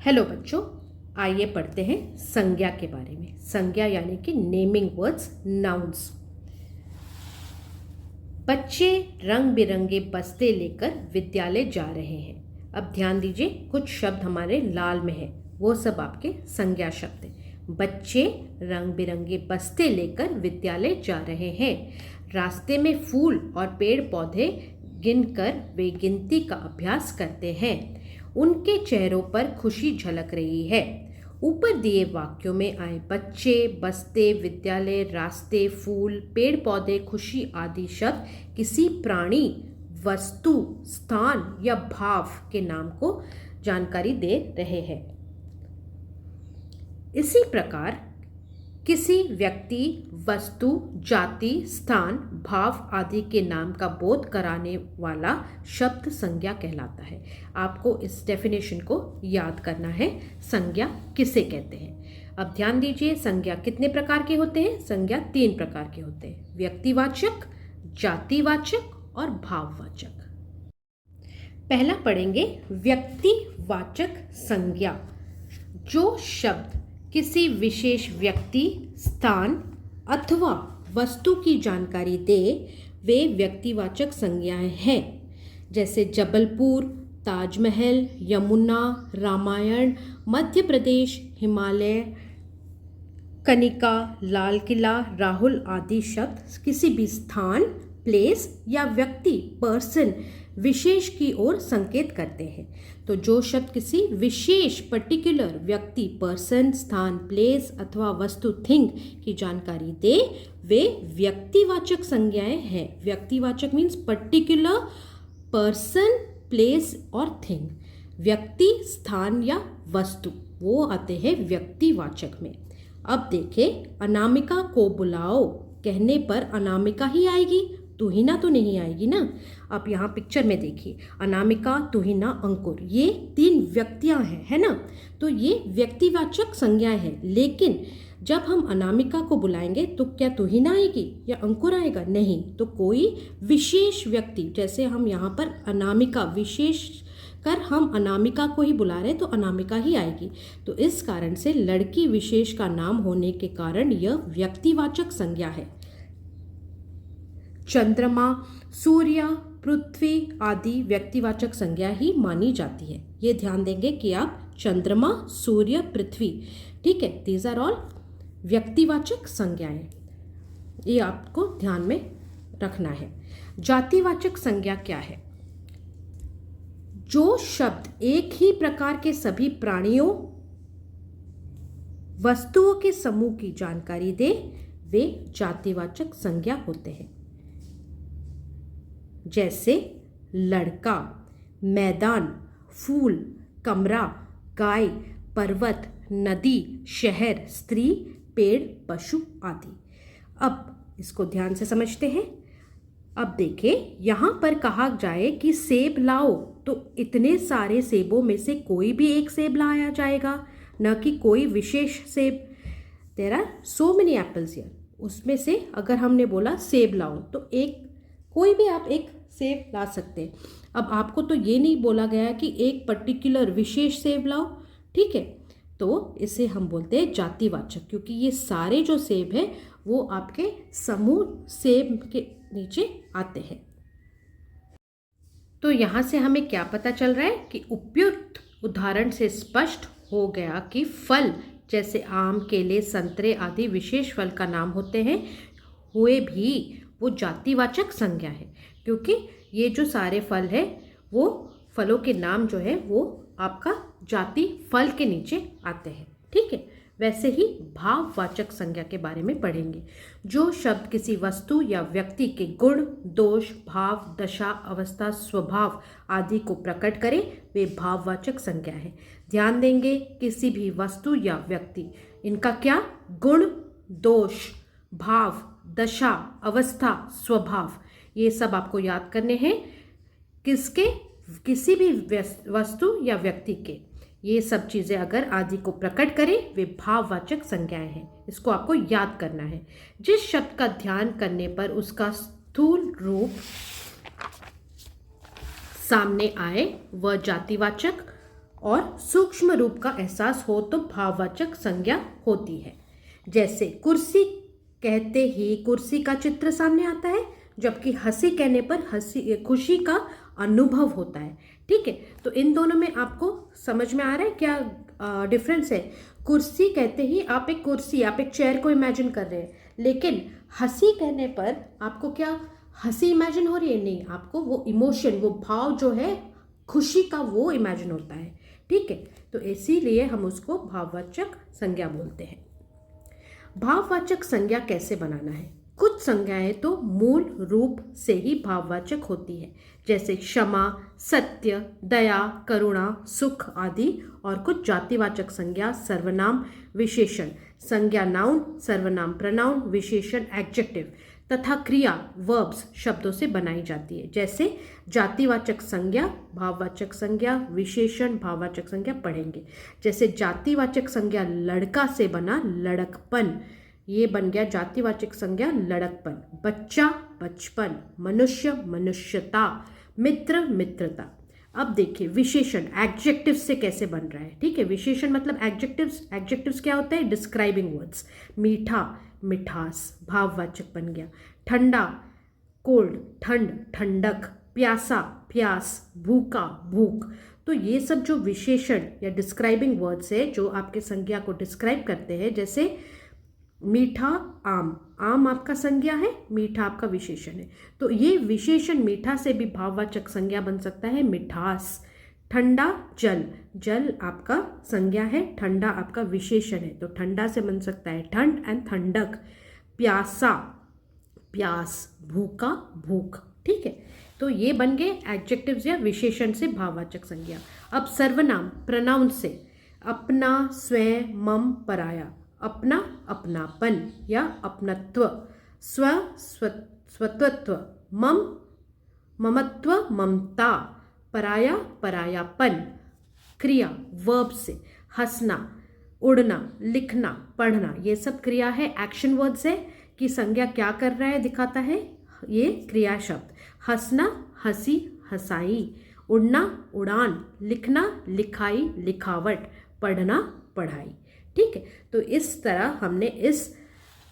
Hello बच्चों, आइए पढ़ते हैं संज्ञा के बारे में। संज्ञा यानी कि नेमिंग वर्ड्स, नाउन्स। बच्चे रंग बिरंगे बस्ते लेकर विद्यालय जा रहे हैं। अब ध्यान दीजिए, कुछ शब्द हमारे लाल में है, वो सब आपके संज्ञा शब्द हैं। बच्चे रंग बिरंगे बस्ते लेकर विद्यालय जा रहे हैं। रास्ते में फूल और पेड़ पौधे गिनकर वे गिनती का अभ्यास करते हैं। उनके चेहरों पर खुशी झलक रही है। ऊपर दिए वाक्यों में आए बच्चे, बस्ते, विद्यालय, रास्ते, फूल, पेड़ पौधे, खुशी आदि शब्द किसी प्राणी, वस्तु, स्थान या भाव के नाम को जानकारी दे रहे हैं। इसी प्रकार किसी व्यक्ति, वस्तु, जाति, स्थान, भाव आदि के नाम का बोध कराने वाला शब्द संज्ञा कहलाता है। आपको इस डेफिनेशन को याद करना है, संज्ञा किसे कहते हैं। अब ध्यान दीजिए, संज्ञा कितने प्रकार के होते हैं? संज्ञा 3 प्रकार के होते हैं: व्यक्तिवाचक, जातिवाचक और भाववाचक। पहला पढ़ेंगे व्यक्तिवाचक संज्ञा। जो शब्द किसी विशेष व्यक्ति, स्थान अथवा वस्तु की जानकारी दे, वे व्यक्तिवाचक संज्ञाएं हैं। जैसे जबलपुर, ताजमहल, यमुना, रामायण, मध्य प्रदेश, हिमालय, कनिका, लाल किला, राहुल आदि शब्द किसी भी स्थान, प्लेस या व्यक्ति, पर्सन, विशेष की ओर संकेत करते हैं। तो जो शब्द किसी विशेष, पर्टिकुलर व्यक्ति, पर्सन, स्थान, प्लेस अथवा वस्तु, थिंग की जानकारी दे, वे व्यक्तिवाचक संज्ञाएं हैं। व्यक्तिवाचक मीन्स पर्टिकुलर पर्सन, प्लेस और थिंग। व्यक्ति, स्थान या वस्तु, वो आते हैं व्यक्तिवाचक में। अब देखें, अनामिका को बुलाओ कहने पर अनामिका ही आएगी, तुहिना तो नहीं आएगी ना। आप यहाँ पिक्चर में देखिए, अनामिका, तुहिना, अंकुर, ये 3 व्यक्तियाँ हैं, है ना। तो ये व्यक्तिवाचक संज्ञाएं हैं। लेकिन जब हम अनामिका को बुलाएंगे तो क्या तुहिना आएगी या अंकुर आएगा? नहीं। तो कोई विशेष व्यक्ति, जैसे हम यहाँ पर अनामिका, विशेष कर हम अनामिका को ही बुला रहे, तो अनामिका ही आएगी। तो इस कारण से लड़की विशेष का नाम होने के कारण यह व्यक्तिवाचक संज्ञा है। चंद्रमा, सूर्य, पृथ्वी आदि व्यक्तिवाचक संज्ञा ही मानी जाती है। ये ध्यान देंगे कि आप चंद्रमा, सूर्य, पृथ्वी, ठीक है, दीज आर ऑल व्यक्तिवाचक संज्ञाएं। ये आपको ध्यान में रखना है। जातिवाचक संज्ञा क्या है? जो शब्द एक ही प्रकार के सभी प्राणियों, वस्तुओं के समूह की जानकारी दे, वे जातिवाचक संज्ञा होते हैं। जैसे लड़का, मैदान, फूल, कमरा, गाय, पर्वत, नदी, शहर, स्त्री, पेड़, पशु आदि। अब इसको ध्यान से समझते हैं। अब देखें, यहाँ पर कहा जाए कि सेब लाओ, तो इतने सारे सेबों में से कोई भी एक सेब लाया जाएगा, न कि कोई विशेष सेब। There are so many apples here. उसमें से अगर हमने बोला सेब लाओ, तो एक कोई भी आप एक सेब ला सकते हैं। अब आपको तो ये नहीं बोला गया कि एक पर्टिकुलर विशेष सेब लाओ, ठीक है। तो इसे हम बोलते हैं जातिवाचक, क्योंकि ये सारे जो सेब हैं वो आपके समूह सेब के नीचे आते हैं। तो यहाँ से हमें क्या पता चल रहा है कि उपयुक्त उदाहरण से स्पष्ट हो गया कि फल जैसे आम, केले, संतरे आदि विशेष फल का नाम होते हैं, हुए भी वो जातिवाचक संज्ञा है, क्योंकि ये जो सारे फल है, वो फलों के नाम जो है वो आपका जाति फल के नीचे आते हैं, ठीक है। वैसे ही भाववाचक संज्ञा के बारे में पढ़ेंगे। जो शब्द किसी वस्तु या व्यक्ति के गुण, दोष, भाव, दशा, अवस्था, स्वभाव आदि को प्रकट करे, वे भाववाचक संज्ञा है। ध्यान देंगे, किसी भी वस्तु या व्यक्ति, इनका क्या गुण, दोष, भाव, दशा, अवस्था, स्वभाव, ये सब आपको याद करने हैं। किसके? किसी भी वस्तु या व्यक्ति के। ये सब चीज़ें अगर आदि को प्रकट करें, वे भाववाचक संज्ञाएं हैं। इसको आपको याद करना है। जिस शब्द का ध्यान करने पर उसका स्थूल रूप सामने आए, वह जातिवाचक और सूक्ष्म रूप का एहसास हो तो भाववाचक संज्ञा होती है। जैसे कुर्सी कहते ही कुर्सी का चित्र सामने आता है, जबकि हंसी कहने पर हंसी खुशी का अनुभव होता है। ठीक है, तो इन दोनों में आपको समझ में आ रहा है क्या डिफरेंस है? कुर्सी कहते ही आप एक कुर्सी, आप एक चेयर को इमेजिन कर रहे हैं, लेकिन हंसी कहने पर आपको क्या हंसी इमेजिन हो रही है? नहीं, आपको वो इमोशन, वो भाव जो है खुशी का, वो इमेजिन होता है। ठीक है, तो इसीलिए हम उसको भाववाचक संज्ञा बोलते हैं। भाववाचक संज्ञा कैसे बनाना है? कुछ संज्ञाएं तो मूल रूप से ही भाववाचक होती है, जैसे क्षमा, सत्य, दया, करुणा, सुख आदि। और कुछ जातिवाचक संज्ञा सर्वनाम, विशेषण, संज्ञा नाउन, सर्वनाम प्रनाउन, विशेषण एडजेक्टिव तथा क्रिया वर्ब्स शब्दों से बनाई जाती है। जैसे जातिवाचक संज्ञा, भाववाचक संज्ञा, विशेषण, भाववाचक संज्ञा पढ़ेंगे। जैसे जातिवाचक संज्ञा लड़का से बना लड़कपन, ये बन गया जातिवाचक संज्ञा लड़कपन। बच्चा बचपन, मनुष्य मनुष्यता, मित्र मित्रता। अब देखिए विशेषण एडजेक्टिव से कैसे बन रहा है। ठीक है, विशेषण मतलब एडजेक्टिव्स। एडजेक्टिव्स क्या होते हैं? Describing words. मीठा मिठास, भाववाचक बन गया। ठंडा कोल्ड, ठंड ठंडक। प्यासा प्यास, भूखा भूख। तो ये सब जो विशेषण या डिस्क्राइबिंग वर्ड्स है जो आपके संज्ञा को डिस्क्राइब करते हैं, जैसे मीठा आम, आम आपका संज्ञा है, मीठा आपका विशेषण है। तो ये विशेषण मीठा से भी भाववाचक संज्ञा बन सकता है, मिठास। ठंडा जल, जल आपका संज्ञा है, ठंडा आपका विशेषण है, तो ठंडा से बन सकता है ठंड एंड ठंडक। प्यासा प्यास, भूखा भूख। ठीक है, तो ये बन गए एडजेक्टिव्स या विशेषण से भाववाचक संज्ञा। अब सर्वनाम प्रनाउन से अपना, स्वयं, मम, पराया। अपना अपनापन या अपनत्व, स्वतत्व, मम ममत्व ममता, पराया परायापन। क्रिया वर्ब से हंसना, उड़ना, लिखना, पढ़ना, ये सब क्रिया है, एक्शन वर्ड्स है कि संज्ञा क्या कर रहा है दिखाता है ये क्रिया शब्द। हंसना हंसी हंसाई, उड़ना उड़ान, लिखना लिखाई लिखावट, पढ़ना पढ़ाई। ठीक है, तो इस तरह हमने इस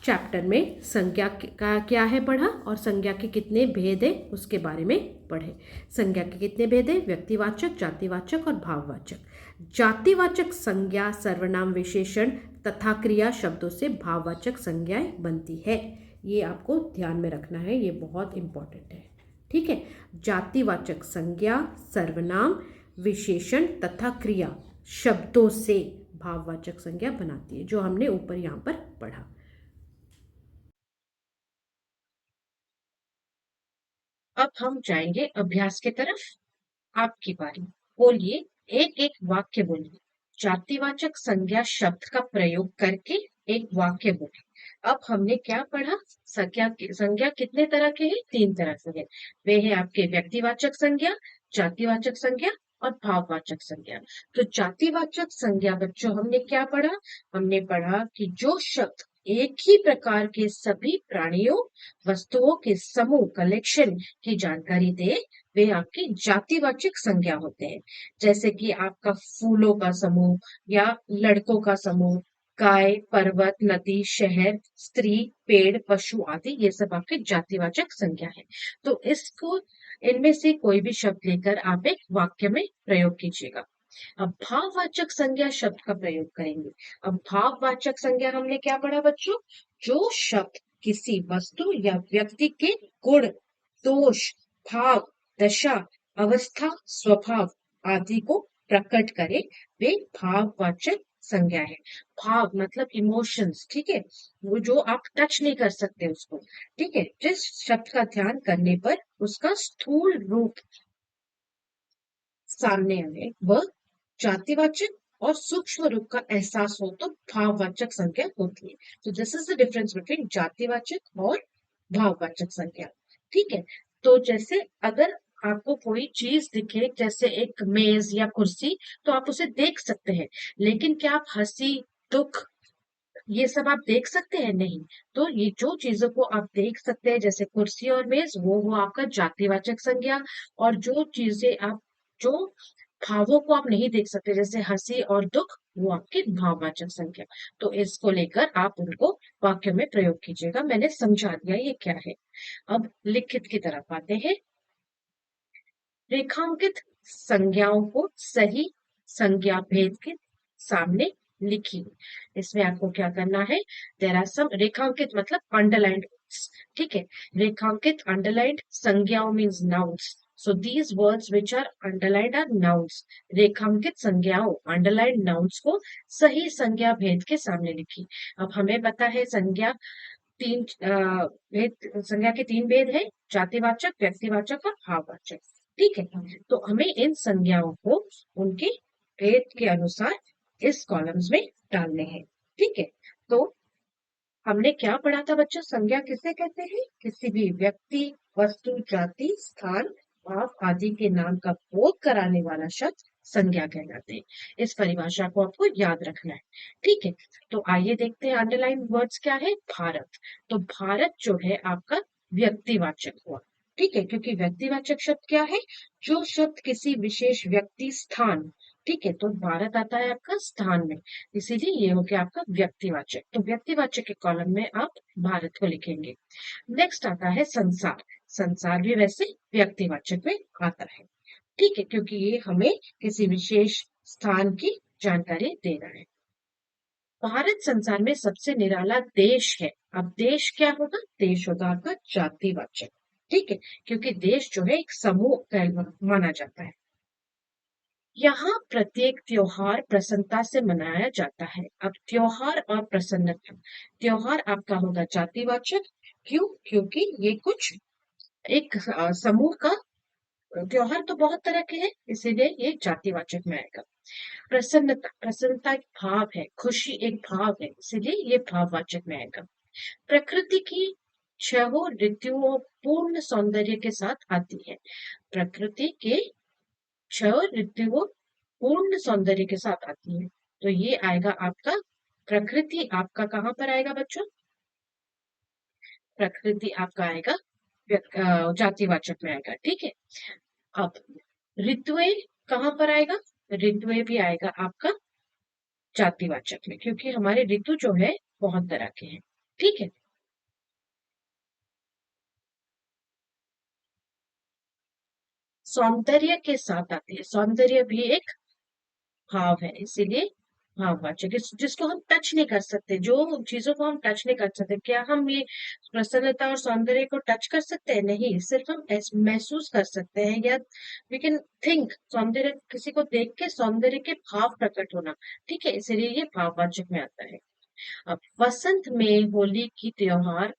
चैप्टर में संज्ञा का क्या है पढ़ा और संज्ञा के कितने भेद है उसके बारे में पढ़े। संज्ञा के कितने भेद है? व्यक्तिवाचक, जातिवाचक और भाववाचक। जातिवाचक संज्ञा सर्वनाम, विशेषण तथा क्रिया शब्दों से भाववाचक संज्ञाएं बनती है। ये आपको ध्यान में रखना है, ये बहुत इंपॉर्टेंट है। ठीक है, जातिवाचक संज्ञा सर्वनाम, विशेषण तथा क्रिया शब्दों से भाववाचक संज्ञा बनाती है, जो हमने ऊपर यहाँ पर पढ़ा। अब हम जाएंगे अभ्यास की तरफ। आपकी बारी, बोलिए, एक एक वाक्य बोलिए। जातिवाचक संज्ञा शब्द का प्रयोग करके एक वाक्य बोलिए। अब हमने क्या पढ़ा? संज्ञा कितने तरह के हैं? 3 तरह के हैं। वे हैं आपके व्यक्तिवाचक संज्ञा, जातिवाचक संज्ञा और भाववाचक संज्ञा। तो जातिवाचक संज्ञा बच्चों हमने क्या पढ़ा? हमने पढ़ा कि जो शब्द एक ही प्रकार के सभी प्राणियों, वस्तुओं के समूह, कलेक्शन की जानकारी दे, वे आपके जातिवाचक संज्ञा होते हैं। जैसे कि आपका फूलों का समूह या लड़कों का समूह, गाय, पर्वत, नदी, शहर, स्त्री, पेड़, पशु आदि, ये सब आपके जातिवाचक संज्ञा है। तो इसको, इनमें से कोई भी शब्द लेकर आप एक वाक्य में प्रयोग कीजिएगा। अब भाववाचक संज्ञा शब्द का प्रयोग करेंगे। अब भाववाचक संज्ञा हमने क्या पढ़ा बच्चों? जो शब्द किसी वस्तु या व्यक्ति के गुण, दोष, भाव, दशा, अवस्था, स्वभाव आदि को प्रकट करे, वे भाववाचक संज्ञा है। भाव मतलब इमोशंस, ठीक है, वो जो आप टच नहीं कर सकते उसको। ठीक है, जिस शब्द का ध्यान करने पर उसका स्थूल रूप सामने आए वह जातिवाचक, और सूक्ष्म रूप का एहसास हो तो भाववाचक संज्ञा होती है। तो this is the difference between जातिवाचक और भाववाचक संज्ञा। ठीक है, तो जैसे अगर आपको कोई चीज दिखे, जैसे एक मेज या कुर्सी, तो आप उसे देख सकते हैं, लेकिन क्या आप हंसी, दुख, ये सब आप देख सकते हैं? नहीं। तो ये जो चीजों को आप देख सकते हैं, जैसे कुर्सी और मेज, वो आपका जातिवाचक संज्ञा। और जो चीजें आप, जो भावों को आप नहीं देख सकते, जैसे हंसी और दुख, वो आपकी भाववाचक संज्ञा। तो इसको लेकर आप उनको वाक्य में प्रयोग कीजिएगा। मैंने समझा दिया ये क्या है। अब लिखित की तरफ आते हैं। रेखांकित संज्ञाओं को सही संज्ञा भेद के सामने लिखिए। इसमें आपको क्या करना है, देयर आर सम, रेखांकित मतलब अंडरलाइंड, ठीक है। रेखांकित अंडरलाइंड संज्ञाओं means nouns, so these words which are underlined are nouns. रेखांकित संज्ञाओं अंडरलाइंड नाउन्स को सही संज्ञा भेद के सामने लिखिए। अब हमें पता है संज्ञा तीन भेद, संज्ञा के तीन भेद है, जातिवाचक, व्यक्तिवाचक और भाववाचक, ठीक है। तो हमें इन संज्ञाओं को उनके भेद के अनुसार इस कॉलम्स में डालने हैं, ठीक है। तो हमने क्या पढ़ा था बच्चों, संज्ञा किसे कहते हैं, किसी भी व्यक्ति, वस्तु, जाति, स्थान, भाव आदि के नाम का बोध कराने वाला शब्द संज्ञा कहलाते हैं। इस परिभाषा को आपको याद रखना है, ठीक है। तो आइए देखते हैं अंडरलाइन वर्ड्स क्या है। भारत, तो भारत जो है आपका व्यक्तिवाचक हुआ, ठीक है, क्योंकि व्यक्तिवाचक शब्द क्या है, जो शब्द किसी विशेष व्यक्ति, स्थान, ठीक है, तो भारत आता है आपका स्थान में, इसीलिए ये हो गया आपका व्यक्तिवाचक। तो व्यक्तिवाचक के कॉलम में आप भारत को लिखेंगे। नेक्स्ट आता है संसार। संसार भी वैसे व्यक्तिवाचक में आता है, ठीक है, क्योंकि ये हमें किसी विशेष स्थान की जानकारी दे रहा है। भारत संसार में सबसे निराला देश है। अब देश क्या होगा, देश होगा आपका जातिवाचक, ठीक है, क्योंकि देश जो है एक समूह माना जाता है। यहाँ प्रत्येक त्योहार प्रसन्नता से मनाया जाता है। अब त्योहार और प्रसन्नता, त्योहार आपका होगा जातिवाचक, क्यों, क्योंकि ये कुछ एक समूह का, त्योहार तो बहुत तरह के हैं, इसीलिए ये जातिवाचक में आएगा। प्रसन्नता, प्रसन्नता एक भाव है, खुशी एक भाव है, इसीलिए ये भाववाचक में आएगा। प्रकृति की छहों ऋतुओं पूर्ण सौंदर्य के साथ आती है। प्रकृति के छह ऋतुओं पूर्ण सौंदर्य के साथ आती है, तो ये आएगा आपका, प्रकृति आपका कहाँ पर आएगा बच्चों, प्रकृति आपका आएगा जातिवाचक में आएगा, ठीक है। अब ऋतुएं कहाँ पर आएगा, ऋतुएं भी आएगा आपका जातिवाचक में, क्योंकि हमारे ऋतु जो है बहुत तरह के हैं, ठीक है। सौंदर्य के साथ आती है, सौंदर्य भी एक भाव है, इसीलिए भाववाचक, जिसको हम टच नहीं कर सकते, जो चीजों को हम टच नहीं कर सकते, क्या हम ये प्रसन्नता और सौंदर्य को टच कर सकते हैं, नहीं, सिर्फ हम महसूस कर सकते हैं, या वी कैन थिंक, सौंदर्य किसी को देख के सौंदर्य के भाव प्रकट होना, ठीक है, इसलिए ये भाववाचक में आता है। अब वसंत में होली की त्योहार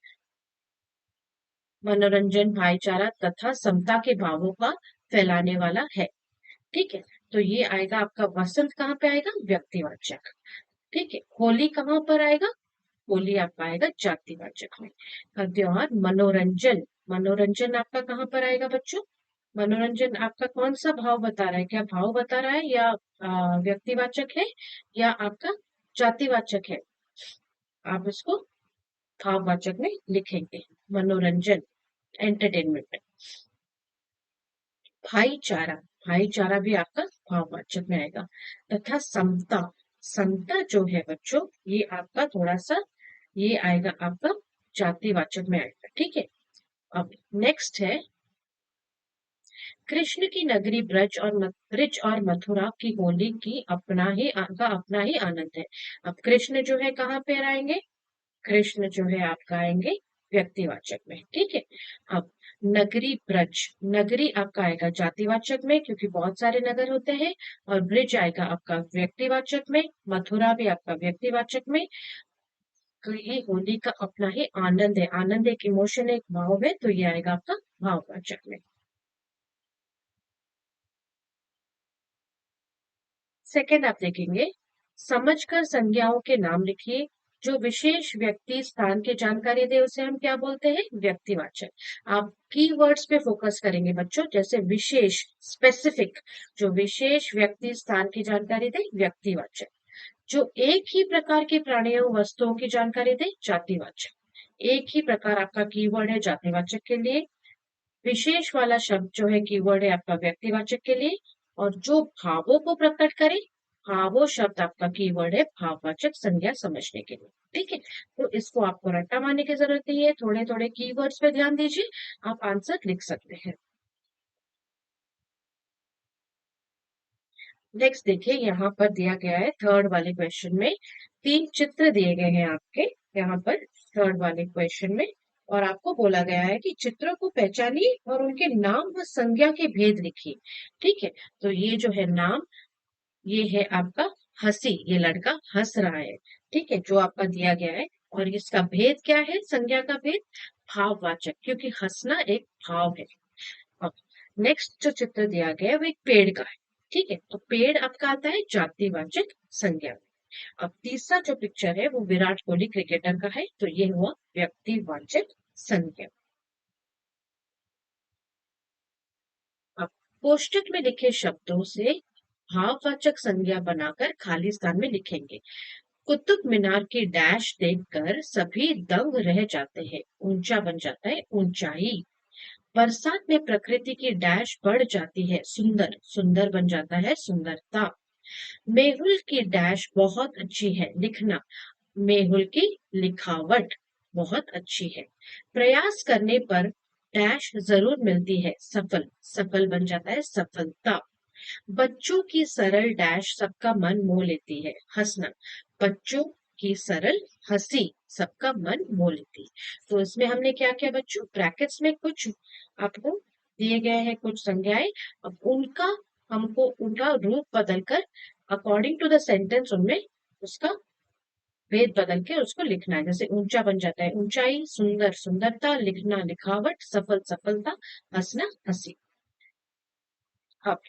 मनोरंजन, भाईचारा तथा समता के भावों का फैलाने वाला है, ठीक है। तो ये आएगा आपका वसंत, कहाँ पे आएगा, व्यक्तिवाचक, ठीक है। होली कहाँ पर आएगा, होली आपका आएगा जातिवाचक में। त्योहार मनोरंजन, मनोरंजन आपका कहाँ पर आएगा बच्चों, मनोरंजन आपका कौन सा भाव बता रहा है, क्या भाव बता रहा है, या व्यक्तिवाचक है, या आपका जातिवाचक है, आप इसको भाववाचक में लिखेंगे। मनोरंजन, एंटरटेनमेंट। भाईचारा, भाईचारा भी आपका भाववाचक में आएगा। तथा समता, समता जो है बच्चों, ये आपका थोड़ा सा, ये आएगा आपका जातिवाचक में आएगा, ठीक है। अब नेक्स्ट है, कृष्ण की नगरी ब्रज और मथुरा की होली की अपना ही आनंद है। अब कृष्ण जो है कहाँ पे आएंगे, कृष्ण जो है आपका आएंगे व्यक्तिवाचक में, ठीक है। अब नगरी ब्रज, नगरी आपका आएगा जातिवाचक में, क्योंकि बहुत सारे नगर होते हैं, और ब्रिज आएगा आपका व्यक्तिवाचक में, मथुरा भी आपका व्यक्तिवाचक में। तो ये होली का अपना ही आनंद है, आनंद एक इमोशन, एक भाव है, तो ये आएगा आपका भाववाचक में। सेकंड आप देखेंगे, समझकर संज्ञाओं के नाम लिखिए, जो विशेष व्यक्ति स्थान की जानकारी दे उसे हम क्या बोलते हैं, व्यक्तिवाचक। आप कीवर्ड्स पे फोकस करेंगे बच्चों, जैसे विशेष, स्पेसिफिक, जो विशेष व्यक्ति स्थान की जानकारी दे, व्यक्तिवाचक। जो एक ही प्रकार के प्राणियों वस्तुओं की जानकारी दे, जातिवाचक। एक ही प्रकार आपका कीवर्ड है जातिवाचक के लिए, विशेष वाला शब्द जो है कीवर्ड है आपका व्यक्तिवाचक के लिए, और जो भावों को प्रकट करे, भावो शब्द आपका कीवर्ड है भाववाचक संज्ञा समझने के लिए। ठीक है, तो इसको आपको रट्टा मारने की जरूरत नहीं है, थोड़े थोड़े कीवर्ड्स पे ध्यान दीजिए, आप आंसर लिख सकते हैं। नेक्स्ट देखिए, यहाँ पर दिया गया है थर्ड वाले क्वेश्चन में 3 चित्र दिए गए हैं आपके यहाँ पर थर्ड वाले क्वेश्चन में, और आपको बोला गया है कि चित्रों को पहचानिए और उनके नाम व संज्ञा के भेद लिखिए। ठीक है, तो ये जो है नाम, ये है आपका हंसी, ये लड़का हंस रहा है। ठीक है, जो आपका दिया गया है, और इसका भेद क्या है, संज्ञा का भेद भाववाचक, क्योंकि हंसना एक भाव है। अब नेक्स्ट जो चित्र दिया गया है वो एक पेड़ का है। ठीक है, तो पेड़ आपका आता है जातिवाचक संज्ञा में। अब तीसरा जो पिक्चर है वो विराट कोहली क्रिकेटर का है, तो ये हुआ व्यक्तिवाचक संज्ञा। अब कोष्टक में लिखे शब्दों से भाववाचक संज्ञा बनाकर खाली स्थान में लिखेंगे। कुतुब मीनार की डैश देखकर सभी दंग रह जाते हैं, ऊंचा बन जाता है ऊंचाई। बरसात में प्रकृति की डैश बढ़ जाती है, सुंदर, सुंदर बन जाता है सुंदरता। मेहुल की डैश बहुत अच्छी है, लिखना, मेहुल की लिखावट बहुत अच्छी है। प्रयास करने पर डैश जरूर मिलती है, सफल, सफल बन जाता है सफलता। बच्चों की सरल डैश सबका मन मोह लेती है, हंसना, बच्चों की सरल हंसी सबका मन मोह लेती है। तो इसमें हमने क्या किया बच्चों, ब्रैकेट्स में कुछ आपको दिए गए हैं कुछ संज्ञाएं, अब उनका हमको उनका रूप बदलकर अकॉर्डिंग टू द सेंटेंस उनमें उसका भेद बदल के उसको लिखना है। जैसे ऊंचा बन जाता है ऊंचाई, सुंदर सुंदरता, लिखना लिखावट, सफल सफलता, हंसना हंसी। अब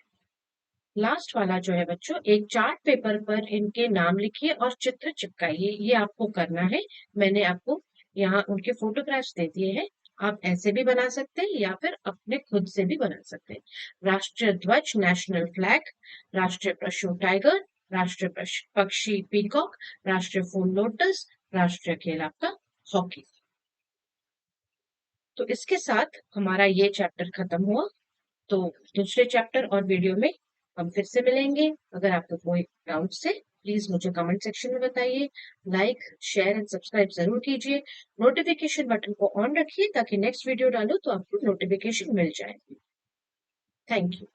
लास्ट वाला जो है बच्चों, एक चार्ट पेपर पर इनके नाम लिखिए और चित्र चिपकाइए, ये आपको करना है। मैंने आपको यहाँ उनके फोटोग्राफ्स दे दिए हैं, आप ऐसे भी बना सकते हैं या फिर अपने खुद से भी बना सकते हैं। राष्ट्रीय ध्वज नेशनल फ्लैग, राष्ट्रीय पशु टाइगर, राष्ट्रीय पक्षी पीकॉक, राष्ट्रीय फूल लोटस, राष्ट्रीय खेल आपका हॉकी। तो इसके साथ हमारा ये चैप्टर खत्म हुआ। तो दूसरे चैप्टर और वीडियो में हम फिर से मिलेंगे। अगर आपको कोई डाउट्स है प्लीज मुझे कमेंट सेक्शन में बताइए। लाइक शेयर एंड सब्सक्राइब जरूर कीजिए। नोटिफिकेशन बटन को ऑन रखिए ताकि नेक्स्ट वीडियो डालो तो आपको नोटिफिकेशन मिल जाए। Thank you.